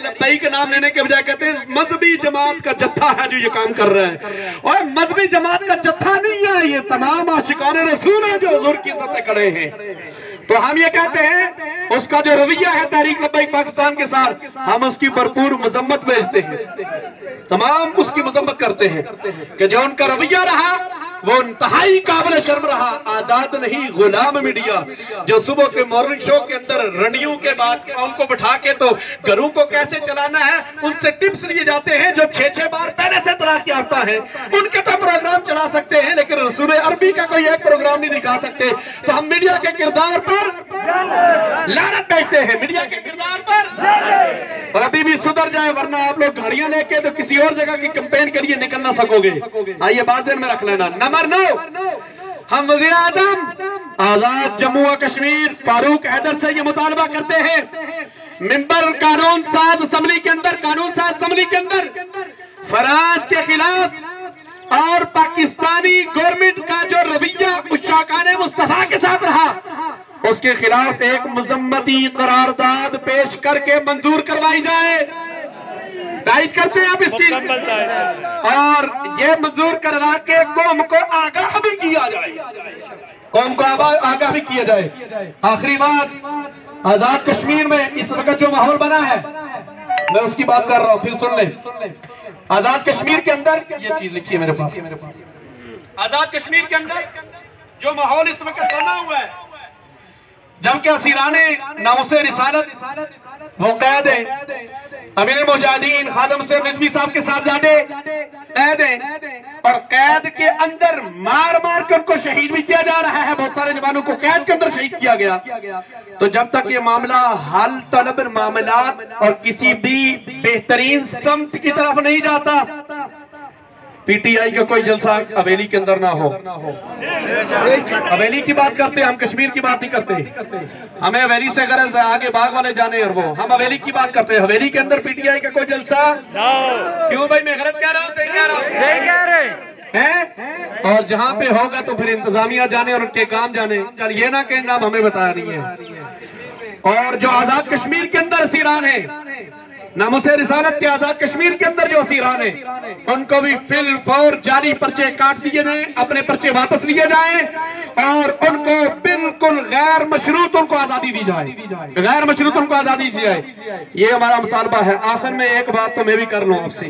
लब्बैक का नाम लेने के बजाय कहते हैं मजहबी जमात का जत्था है जो ये काम कर रहा है। और मजहबी जमात का जत्था नहीं है, ये तमाम आशिकाने रसूल है जो हुजूर की इज्जत में खड़े हैं। तो हम ये कहते हैं उसका जो रवैया है तहरीक लब्बैक पाकिस्तान के साथ, हम उसकी भरपूर मजम्मत भेजते हैं, तमाम उसकी मजम्मत करते हैं कि जो उनका रवैया रहा वो इंतहाई काबिल शर्म रहा। आजाद नहीं गुलाम मीडिया जो सुबह के मॉर्निंग शो के अंदर रंडियों के बाद उनको बिठा के तो घरों को कैसे चलाना है उनसे टिप्स लिए जाते हैं, जो 6-6 बार पहले से तलाक याफ्ता है, उनके तो प्रोग्राम चला सकते हैं लेकिन रसूल अरबी का कोई एक प्रोग्राम नहीं दिखा सकते। तो हम मीडिया के किरदार पर लानत भेजते हैं, मीडिया के किरदार पर। और अभी भी सुधर जाए वरना आप लोग गाड़ियां लेके तो किसी और जगह की कैंपेन के लिए निकल ना सकोगे। आइए बात में रख लेना। नंबर 9, हम वज़ीर आज़म आजाद जम्मू और कश्मीर फारूक हैदर से ये मुतालबा करते हैं मिंबर कानून साज असेंबली के अंदर फराज के खिलाफ और पाकिस्तानी गवर्नमेंट का जो रवैया उशाकाने मुस्तफा के साथ रहा उसके खिलाफ एक मजम्मती करारदाद पेश करके मंजूर करवाई जाए। तायद करते हैं आप इसकी, और ये मंजूर करवा के कौम को आगाह भी किया जाए, कौम को आगाह भी किया जाए। आखिरी बात, आजाद कश्मीर में इस वक्त जो माहौल बना है मैं उसकी बात कर रहा हूं, फिर सुन ले। आजाद कश्मीर के अंदर ये चीज लिखी है मेरे पास, आजाद कश्मीर के अंदर जो माहौल इस वक्त बना हुआ है, जबकि असीराने नामुसे रिसालत वो कैद है, अमीर मुजाहिदीन खादम से रिजवी साहब के साहबजादे कैद हैं और कैद के अंदर मार मार कर उनको शहीद भी किया जा रहा है। बहुत सारे जवानों को कैद के अंदर शहीद किया गया। तो जब तक ये मामला हल तलब मामलात और किसी भी बेहतरीन समत की तरफ नहीं जाता, पीटीआई का कोई जलसा हवेली के अंदर ना हो। हवेली की बात करते हैं हम, कश्मीर की बात नहीं करते। हमें हवेली से गरज है आगे बाग वाले जाने, और वो हम हवेली की बात करते हैं। हवेली के अंदर पीटीआई का कोई जलसा क्यों भाई? मैं गलत कह रहा हूँ सही कह रहा हूँ? सही कह रहे हैं। और जहाँ पे होगा तो फिर इंतजामिया जाने और उनके काम जाने, कल ये ना कहें नाम हमें बताया नहीं है। और जो आजाद कश्मीर के अंदर असीरान है, नामुसे रिसालत के आजाद कश्मीर के अंदर जो असीरान है, उनको भी फिल फौर जारी पर्चे काट दिए जाए, अपने पर्चे वापस लिए जाए और उनको बिल्कुल गैर मशरूत उनको आजादी दी जाए, गैर मशरूत उनको आजादी दी जाए। ये हमारा मुतालबा है। आखिर में एक बात तो मैं भी कर लूं आपसे,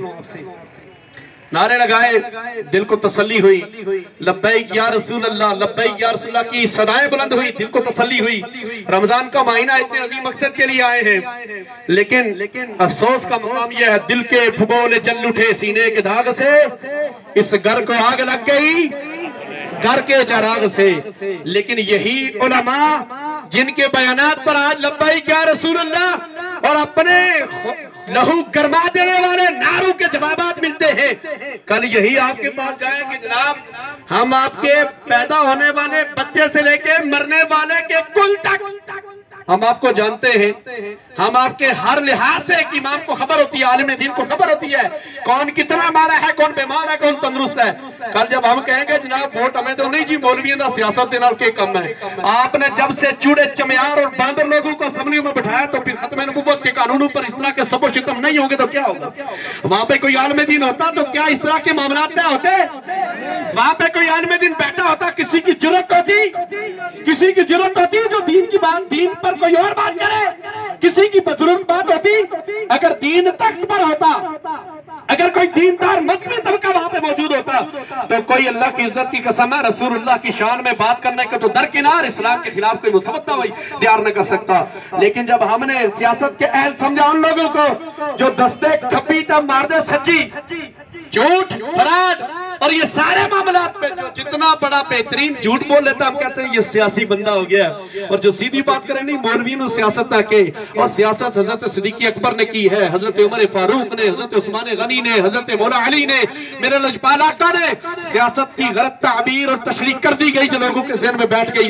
नारे लगाए, दिल को तसल्ली हुई, लब्बैक या रसूल अल्लाह, लब्बैक या रसूल अल्लाह की सदाएं बुलंद हुई, दिल को तसल्ली हुई। रमजान का महीना इतने अजीम मकसद के लिए आए हैं, लेकिन अफसोस का मकाम यह है दिल के फुबोले जल उठे सीने के दाग से, इस घर को आग लग गई घर के चराग से। लेकिन यही उलमा जिनके बयानात पर आज लब्बैक या रसूल अल्लाह और अपने लहू गरमा देने वाले नारों के जवाबात मिलते हैं, कल यही आपके पास जाएंगे जनाब हम आपके पैदा होने वाले बच्चे से लेके मरने वाले के कुल तक हम आपको जानते हैं, हम आपके हर लिहाज से एक इमाम को खबर होती है, आलिम दीन को खबर होती है कौन कितना मारा है, कौन बीमार है, कौन तंदुरुस्त है। कल जब हम कहेंगे जनाब वोट हमें तो नहीं जी, मौलवियों का सियासत देना के कम है। आपने जब से चूड़े चमियार और बांदर लोगों को असेंबली में बिठाया तो फिर खत्म नबुव्वत के कानूनों पर इस तरह के सबो शितम नहीं होंगे तो क्या होगा? वहां पे कोई आलिम दीन होता तो क्या इस तरह के मामला क्या होते? वहां पे कोई आलिम दीन बैठा होता, किसी की जरूरत होती जो दीन की बात, दीन पर कोई और बात करे, किसी की बुजुर्ग बात होती, अगर दीन तख्त पर होता, अगर कोई दीनदार मजहबी तबका वहां पे मौजूद होता तो कोई अल्लाह की इज्जत की कसम है रसूलुल्लाह की शान में बात करने का तो दरकिनार इस्लाम के खिलाफ कोई मुसब्बत तैयार न कर सकता। लेकिन जब हमने सियासत के अहल समझा उन लोगों को जो दस्ते खब्बी तब मार दे सच्ची, झूठ, फराड और ये सारे मामलात पे जो जितना बड़ा बेहतरीन झूठ बोल लेता हम कहते हैं ये सियासी बंदा हो गया। और जो सीधी बात करे नहीं मौलवी ने सियासत ना के, और सियासत हजरत सिद्दीक़ अकबर ने की है, हजरत उमर फारूक ने, हजरत उस्मान गनी ने, हजरत मौला अली ने, मेरे लजपाल आका ने। सियासत की गलत ताबीर और तशरीह कर दी गई जो लोगों के ज़हन में बैठ गई।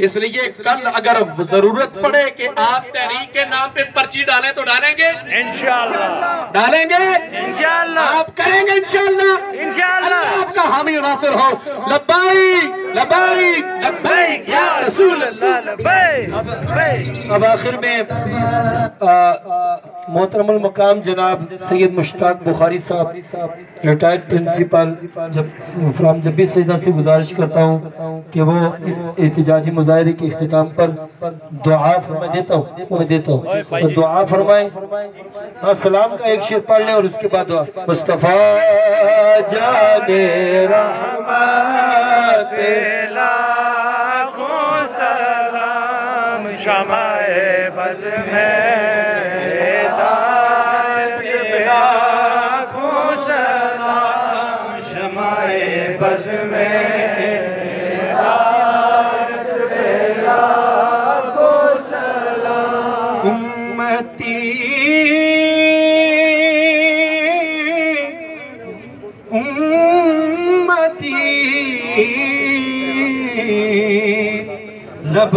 इसलिए कल अगर जरूरत पड़े कि आप तहरीक के नाम पे पर्ची डालें तो डालेंगे इंशाअल्लाह, डालेंगे इंशाअल्लाह, आप करेंगे इंशाअल्लाह, इंशाअल्लाह। आपका کا حامی ناصر ہو. لبیک لبیک لبیک یا رسول اللہ لبیک. اب آخر میں محترم المقام جناب سید مشتاق بخاری صاحب ریٹائرڈ پرنسپل جب بھی سیدہ سے گزارش کرتا ہوں کہ وہ اس احتجاجی مظاہرے کے اختتام پر دعا فرمائے دیتا ہوں دعا فرمائیں. سلام کا ایک شعر پڑھ لیں اور اس کے بعد دعا. مصطفیٰ جان رحمت لاکھوں سلام شمع بز میں بز میں لاکھوں سلام. امتی لب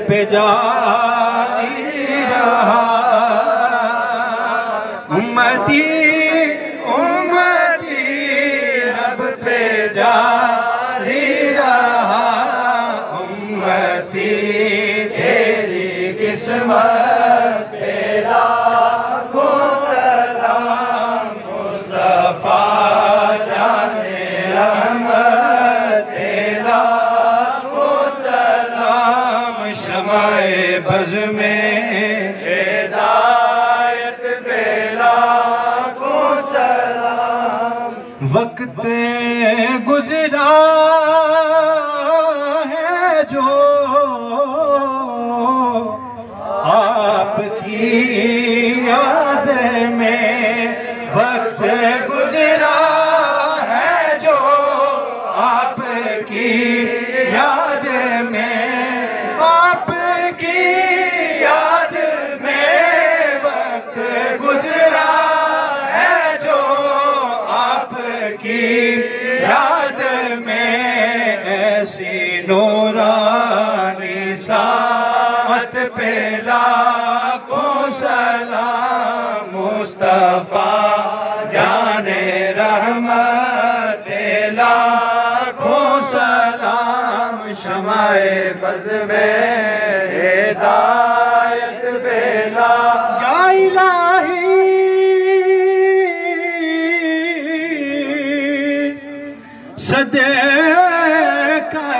پہ جاری رہا. امتی لب پہ جاری رہا. امتی تیری قسمت پہ لاکھوں سلام. مصطفیٰ جان رحمت لاکھوں سلام. شمع بز میں ہدایت پہ لاکھوں سلام. وقت گزرا ہے جو آپ کی یاد میں. وقت گزرا ہے جو آپ کی یاد میں. آپ کی یاد میں وقت گزرا ہے جو آپ کی یاد میں. ایسی نورانی ساعت پہ لاکھوں سلام. مصطفیٰ جان رحمت لاکھوں سلام. شمع بز میں ہدایت پہ لاکھوں. یا الہی صدقہ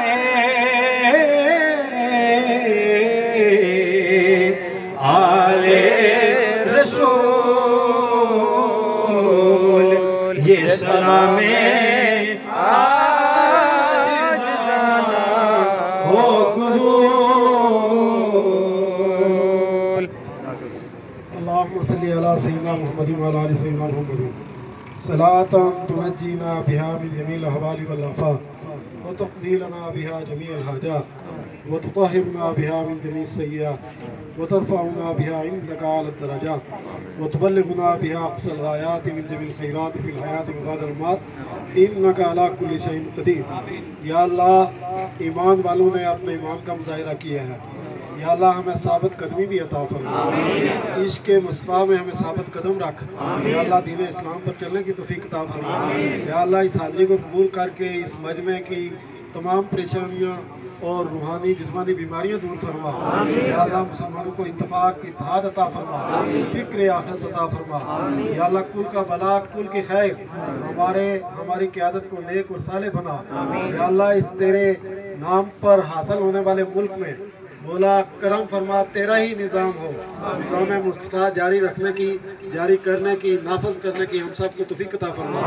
آل رسول. یہ سلام اللهم صل على سيدنا محمد وعلى آل سيدنا محمد صلاة تنجينا بها من جميع الأهوال والآفات وتقضي لنا بها جميع الحاجات وتطهرنا بها من جميع السيئات وترفعنا بها عندك أعلى الدرجات وتبلغنا بها أقصى الغايات من جميع الخيرات في الحياة وبعد الممات إنك على كل شيء قدير. یا اللہ ایمان والوں نے اپنے ایمان کا مظاہرہ کیا ہے. یا اللہ ہمیں ثابت قدمی بھی عطا فرما. عشق مصطفیٰ میں ہمیں ثابت قدم رکھ. یا اللہ دین اسلام پر چلنے کی توفیق عطا فرما. یا اللہ اس حاضری کو قبول کر کے اس مجمع کی تمام پریشانیاں اور روحانی جسمانی بیماریاں دور فرما. یا اللہ مسلمانوں کو اتفاق اتحاد عطا فرما. فکر آخرت عطا فرما. یا اللہ کل کا بلا کل کی خیر ہماری قیادت کو نیک اور صالح بنا. یا اللہ اس تیرے نام پر حاصل ہونے والے ملک میں مولا کرم فرما. تیرا ہی نظام ہو. نظام مصطفیٰ جاری رکھنے کی جاری کرنے کی نافذ کرنے کی ہم سب کو توفیق عطا فرما.